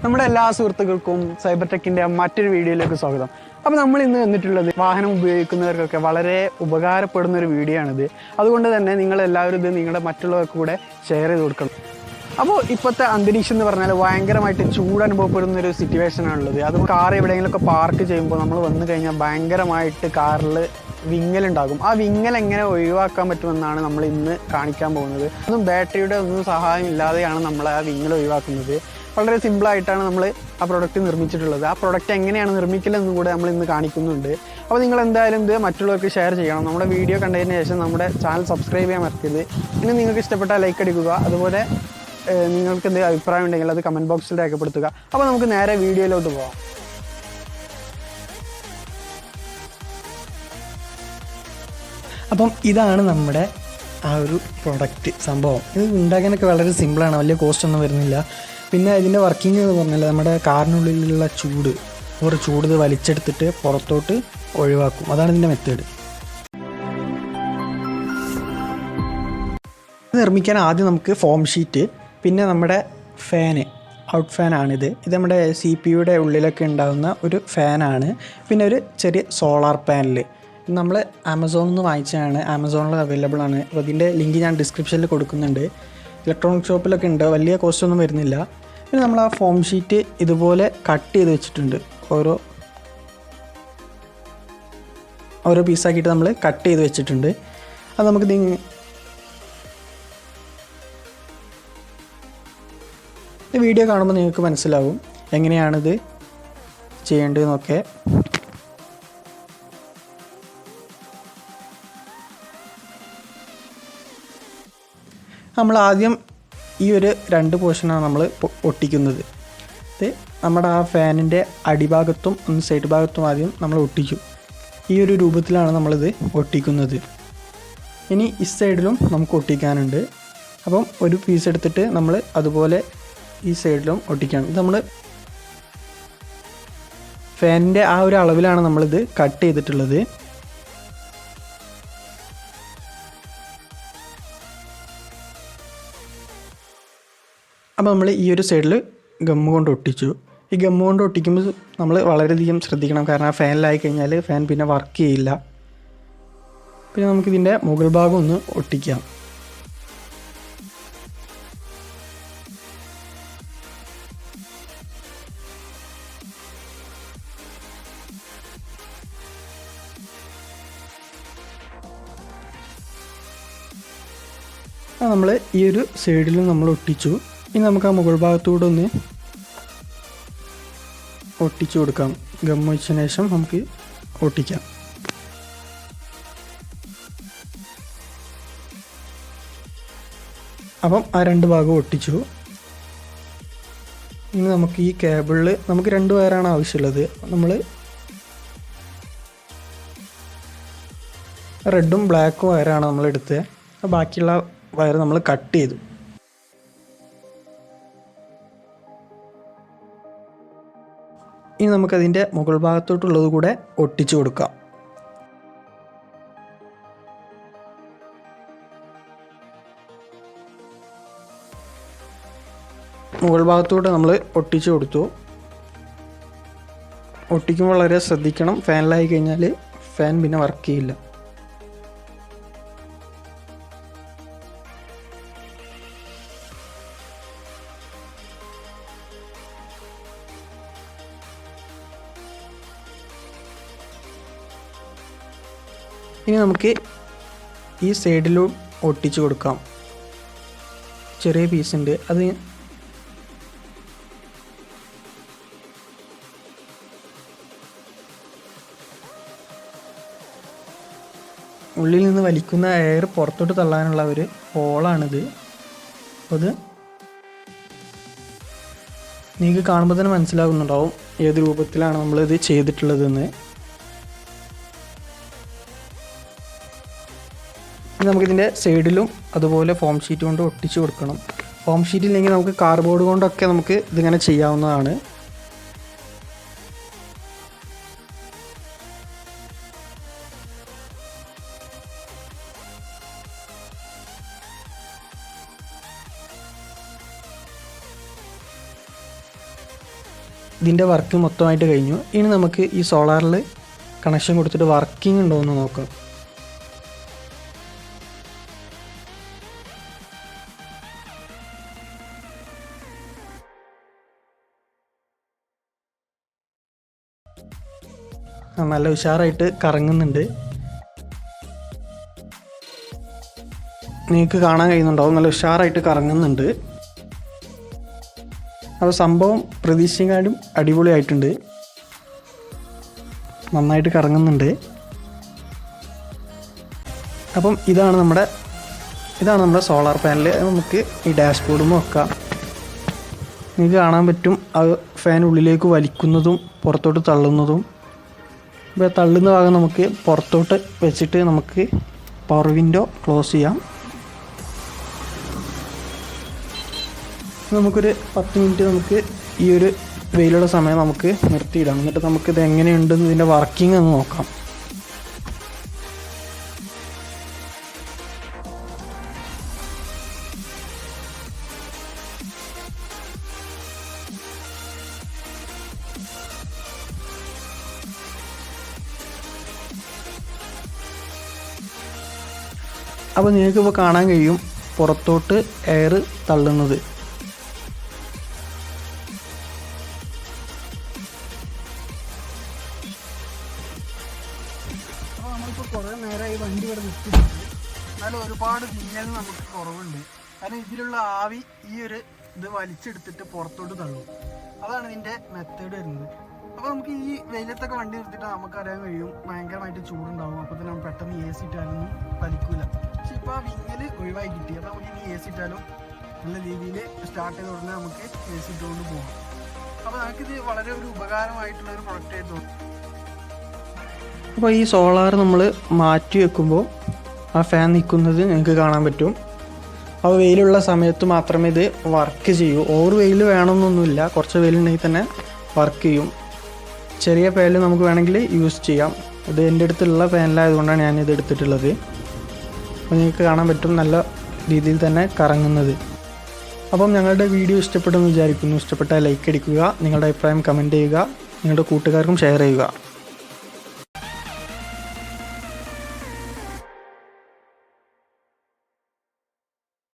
നമ്മുടെ എല്ലാ സുഹൃത്തുക്കൾക്കും സൈബർ ടെക്കിൻ്റെ മറ്റൊരു വീഡിയോയിലേക്ക് സ്വാഗതം. അപ്പോൾ നമ്മൾ ഇന്ന് വന്നിട്ടുള്ളത് വാഹനം ഉപയോഗിക്കുന്നവർക്കൊക്കെ വളരെ ഉപകാരപ്പെടുന്ന ഒരു വീഡിയോ ആണിത്. അതുകൊണ്ട് തന്നെ നിങ്ങളെല്ലാവരും ഇത് നിങ്ങളുടെ മറ്റുള്ളവർക്ക് കൂടെ ഷെയർ ചെയ്ത് കൊടുക്കണം. അപ്പോൾ ഇപ്പോഴത്തെ അന്തരീക്ഷം എന്ന് പറഞ്ഞാൽ ഭയങ്കരമായിട്ട് ചൂട് അനുഭവപ്പെടുന്ന ഒരു സിറ്റുവേഷനാണുള്ളത്. അത് കാർ എവിടെയെങ്കിലുമൊക്കെ പാർക്ക് ചെയ്യുമ്പോൾ നമ്മൾ വന്നു കഴിഞ്ഞാൽ ഭയങ്കരമായിട്ട് കാറിൽ വിങ്ങലുണ്ടാകും. ആ വിങ്ങൽ എങ്ങനെ ഒഴിവാക്കാൻ പറ്റുമെന്നാണ് നമ്മൾ ഇന്ന് കാണിക്കാൻ പോകുന്നത്. ഒന്നും ബാറ്ററിയുടെ ഒന്നും സഹായം ഇല്ലാതെയാണ് നമ്മൾ ആ വിങ്ങൽ ഒഴിവാക്കുന്നത്. വളരെ സിമ്പിളായിട്ടാണ് നമ്മൾ ആ പ്രൊഡക്റ്റ് നിർമ്മിച്ചിട്ടുള്ളത്. ആ പ്രൊഡക്റ്റ് എങ്ങനെയാണ് നിർമ്മിക്കലെന്നും കൂടെ നമ്മൾ ഇന്ന് കാണിക്കുന്നുണ്ട്. അപ്പോൾ നിങ്ങൾ എന്തായാലും ഇത് മറ്റുള്ളവർക്ക് ഷെയർ ചെയ്യണം. നമ്മുടെ വീഡിയോ കണ്ടതിന് ശേഷം നമ്മുടെ ചാനൽ സബ്സ്ക്രൈബ് ചെയ്യാൻ മറക്കരുത്. പിന്നെ നിങ്ങൾക്ക് ഇഷ്ടപ്പെട്ടാൽ ലൈക്ക് അടിക്കുക. അതുപോലെ നിങ്ങൾക്ക് എന്തെങ്കിലും അഭിപ്രായം ഉണ്ടെങ്കിൽ അത് കമൻറ്റ് ബോക്സിൽ രേഖപ്പെടുത്തുക. അപ്പോൾ നമുക്ക് നേരെ വീഡിയോയിലോട്ട് പോകാം. അപ്പം ഇതാണ് നമ്മുടെ ആ ഒരു പ്രൊഡക്റ്റ് സംഭവം. ഇത് ഉണ്ടാക്കാനൊക്കെ വളരെ സിമ്പിളാണ്, വലിയ കോസ്റ്റ് ഒന്നും വരുന്നില്ല. പിന്നെ ഇതിൻ്റെ വർക്കിംഗ് എന്ന് പറഞ്ഞാൽ നമ്മുടെ കാറിനുള്ളിലുള്ള ചൂട് ഇത് വലിച്ചെടുത്തിട്ട് പുറത്തോട്ട് ഒഴിവാക്കും. അതാണ് ഇതിൻ്റെ മെത്തേഡ്. ഇത് നിർമ്മിക്കാൻ ആദ്യം നമുക്ക് ഫോം ഷീറ്റ്, പിന്നെ നമ്മുടെ ഫാന്, ഔട്ട് ഫാനാണിത്. ഇത് നമ്മുടെ CPU ഉള്ളിലൊക്കെ ഉണ്ടാകുന്ന ഒരു ഫാനാണ്. പിന്നെ ഒരു ചെറിയ സോളാർ പാനൽ നമ്മൾ ആമസോണിൽ നിന്ന് വാങ്ങിച്ചതാണ്. ആമസോണിൽ അവൈലബിൾ ആണ്. അപ്പോൾ ഇതിൻ്റെ ലിങ്ക് ഞാൻ ഡിസ്ക്രിപ്ഷനിൽ കൊടുക്കുന്നുണ്ട്. ഇലക്ട്രോണിക് ഷോപ്പിലൊക്കെ ഉണ്ട്, വലിയ കോസ്റ്റ് ഒന്നും വരുന്നില്ല. പിന്നെ നമ്മൾ ആ ഫോം ഷീറ്റ് ഇതുപോലെ കട്ട് ചെയ്ത് വെച്ചിട്ടുണ്ട്. ഓരോ പീസാക്കിയിട്ട് നമ്മൾ കട്ട് ചെയ്ത് വെച്ചിട്ടുണ്ട്. അത് നമുക്ക് ഈ വീഡിയോ കാണുമ്പോൾ നിങ്ങൾക്ക് മനസ്സിലാവും എങ്ങനെയാണിത് ചെയ്യേണ്ടതെന്നൊക്കെ. നമ്മൾ ആദ്യം ഈ ഒരു 2 പോർഷനാണ് നമ്മൾ ഒട്ടിക്കുന്നത്. ഇത് നമ്മുടെ ആ ഫാനിൻ്റെ അടിഭാഗത്തും ഒന്ന് സൈഡ് ഭാഗത്തും ആദ്യം നമ്മൾ ഒട്ടിക്കും. ഈ ഒരു രൂപത്തിലാണ് നമ്മളിത് ഒട്ടിക്കുന്നത്. ഇനി ഈ സൈഡിലും നമുക്ക് ഒട്ടിക്കാനുണ്ട്. അപ്പം ഒരു പീസ് എടുത്തിട്ട് നമ്മൾ അതുപോലെ ഈ സൈഡിലും ഒട്ടിക്കണം. ഇത് നമ്മൾ ഫാനിൻ്റെ ആ ഒരു അളവിലാണ് നമ്മളിത് കട്ട് ചെയ്തിട്ടുള്ളത്. അപ്പോൾ നമ്മൾ ഈ ഒരു സൈഡിൽ ഗമ്മ് കൊണ്ട് ഒട്ടിച്ചു. ഈ ഗമ്മ് കൊണ്ട് ഒട്ടിക്കുമ്പോൾ നമ്മൾ വളരെയധികം ശ്രദ്ധിക്കണം, കാരണം ആ ഫാനിലായി കഴിഞ്ഞാൽ ഫാൻ പിന്നെ വർക്ക് ചെയ്യില്ല. പിന്നെ നമുക്കിതിൻ്റെ മുകൾ ഭാഗം ഒന്ന് ഒട്ടിക്കാം. നമ്മൾ ഈ ഒരു സൈഡിലും നമ്മൾ ഒട്ടിച്ചു. ഇനി നമുക്ക് ആ മുകൾ ഭാഗത്തൂടെ ഒന്ന് ഒട്ടിച്ചു കൊടുക്കാം. ഗം വെച്ചതിന് ശേഷം നമുക്ക് ഒട്ടിക്കാം. അപ്പം ആ 2 ഭാഗം ഒട്ടിച്ചു. ഇനി നമുക്ക് ഈ കേബിളിൽ നമുക്ക് 2 വയറാണ് ആവശ്യമുള്ളത്. നമ്മൾ റെഡും ബ്ലാക്കും വയറാണ് നമ്മൾ എടുത്തത്. ബാക്കിയുള്ള വയർ നമ്മൾ കട്ട് ചെയ്തു. ഇനി നമുക്കതിൻ്റെ മുകൾ ഭാഗത്തോട്ടുള്ളത് കൂടെ ഒട്ടിച്ചു കൊടുക്കാം. മുകൾ ഭാഗത്തോട്ട് നമ്മൾ ഒട്ടിച്ചു കൊടുത്തു. ഒട്ടിക്കുമ്പോൾ വളരെ ശ്രദ്ധിക്കണം, ഫാനിലായി കഴിഞ്ഞാൽ ഫാൻ പിന്നെ വർക്ക് ചെയ്യില്ല. ഇനി നമുക്ക് ഈ സൈഡിലും ഒട്ടിച്ചു കൊടുക്കാം. ചെറിയ പീസുണ്ട്, അത് ഉള്ളിൽ നിന്ന് വലിക്കുന്ന എയർ പുറത്തോട്ട് തള്ളാനുള്ള ഒരു ഹോളാണിത്. അത് നിങ്ങൾക്ക് കാണുമ്പോൾ തന്നെ മനസ്സിലാകുന്നുണ്ടാവും ഏത് രൂപത്തിലാണ് നമ്മളിത് ചെയ്തിട്ടുള്ളതെന്ന്. നമുക്കിതിൻ്റെ സൈഡിലും അതുപോലെ ഫോം ഷീറ്റ് കൊണ്ട് ഒട്ടിച്ചു കൊടുക്കണം. ഫോം ഷീറ്റ് ഇല്ലെങ്കിൽ നമുക്ക് കാർഡ്ബോർഡ് കൊണ്ടൊക്കെ നമുക്ക് ഇതിങ്ങനെ ചെയ്യാവുന്നതാണ്. ഇതിൻ്റെ വർക്ക് മൊത്തമായിട്ട് കഴിഞ്ഞു. ഇനി നമുക്ക് ഈ സോളാറിൽ കണക്ഷൻ കൊടുത്തിട്ട് വർക്കിംഗ് ഉണ്ടോ എന്ന് നോക്കാം. നല്ല ഉഷാറായിട്ട് കറങ്ങുന്നുണ്ട്. നിങ്ങൾക്ക് കാണാൻ കഴിയുന്നുണ്ടാവും, നല്ല ഉഷാറായിട്ട് കറങ്ങുന്നുണ്ട്. അപ്പോൾ സംഭവം പ്രതീക്ഷിച്ചതിനും അടിപൊളിയായിട്ടുണ്ട്. നന്നായിട്ട് കറങ്ങുന്നുണ്ട്. അപ്പം ഇതാണ് നമ്മുടെ സോളാർ പാനൽ. നമുക്ക് ഈ ഡാഷ്ബോർഡും വെക്കാം. നിങ്ങൾക്ക് കാണാൻ പറ്റും അത് ഫാൻ ഉള്ളിലേക്ക് വലിക്കുന്നതും പുറത്തോട്ട് തള്ളുന്നതും. ഇപ്പോൾ തള്ളുന്ന ഭാഗം നമുക്ക് പുറത്തോട്ട് വെച്ചിട്ട് നമുക്ക് പവർ വിൻഡോ ക്ലോസ് ചെയ്യാം. നമുക്കൊരു 10 മിനിറ്റ് നമുക്ക് ഈ ഒരു വെയിലുള്ള സമയം നമുക്ക് നിർത്തിയിടാം. എന്നിട്ട് നമുക്കിത് എങ്ങനെയുണ്ടെന്ന് ഇതിൻ്റെ വർക്കിംഗ് ഒന്ന് നോക്കാം. അപ്പോൾ നിങ്ങൾക്കിപ്പോൾ കാണാൻ കഴിയും പുറത്തോട്ട് എയർ തള്ളുന്നത്. അപ്പോൾ നമ്മളിപ്പോൾ കുറേ നേരമായി വണ്ടി ഇവിടെ നിർത്തിയിട്ടുണ്ട്. എന്നാലും ഒരുപാട് സിഗ്നൽ നമുക്ക് കുറവുണ്ട്. കാരണം ഇതിലുള്ള ആവി ഈ ഒരു ഇത് വലിച്ചെടുത്തിട്ട് പുറത്തോട്ട് തള്ളും. അതാണ് ഇതിൻ്റെ മെത്തേഡ് വരുന്നത്. അപ്പോൾ നമുക്ക് ഈ വെയിലത്തൊക്കെ വണ്ടി നിർത്തിയിട്ട് നമുക്കറിയാൻ കഴിയും ഭയങ്കരമായിട്ട് ചൂടുണ്ടാവും. അപ്പോൾ തന്നെ പെട്ടെന്ന് AC ഇട്ടാലൊന്നും വലിക്കില്ല. പക്ഷെ ഇപ്പോൾ ആ വിങ്ങൽ ഒഴിവായി കിട്ടി. അപ്പോൾ നമുക്ക് ഇനി AC ഇട്ടാലും നല്ല രീതിയിൽ സ്റ്റാർട്ട് ചെയ്ത് ഉടനെ നമുക്ക് AC ഇട്ടുകൊണ്ട് പോകാം. അപ്പോൾ നമുക്കിത് വളരെ ഒരു ഉപകാരമായിട്ടുള്ളൊരു പ്രൊഡക്റ്റ് ആയിട്ട് തോന്നും. അപ്പോൾ ഈ സോളാർ നമ്മൾ മാറ്റി വെക്കുമ്പോൾ ആ ഫാൻ നിൽക്കുന്നത് നിങ്ങൾക്ക് കാണാൻ പറ്റും. അപ്പോൾ വെയിലുള്ള സമയത്ത് മാത്രമേ ഇത് വർക്ക് ചെയ്യൂ. ഓവർ വെയിൽ വേണമെന്നൊന്നുമില്ല, കുറച്ച് വെയിലുണ്ടെങ്കിൽ തന്നെ വർക്ക് ചെയ്യും. ചെറിയ പാനൽ നമുക്ക് വേണമെങ്കിൽ യൂസ് ചെയ്യാം. ഇത് എൻ്റെ അടുത്തുള്ള പാനലായതുകൊണ്ടാണ് ഞാനിത് എടുത്തിട്ടുള്ളത്. അപ്പോൾ നിങ്ങൾക്ക് കാണാൻ പറ്റും നല്ല രീതിയിൽ തന്നെ കറങ്ങുന്നത്. അപ്പം ഞങ്ങളുടെ വീഡിയോ ഇഷ്ടപ്പെട്ടെന്ന് വിചാരിക്കുന്നു. ഇഷ്ടപ്പെട്ടാൽ ലൈക്ക് അടിക്കുക, നിങ്ങളുടെ അഭിപ്രായം കമൻറ്റ് ചെയ്യുക, നിങ്ങളുടെ കൂട്ടുകാർക്കും ഷെയർ ചെയ്യുക.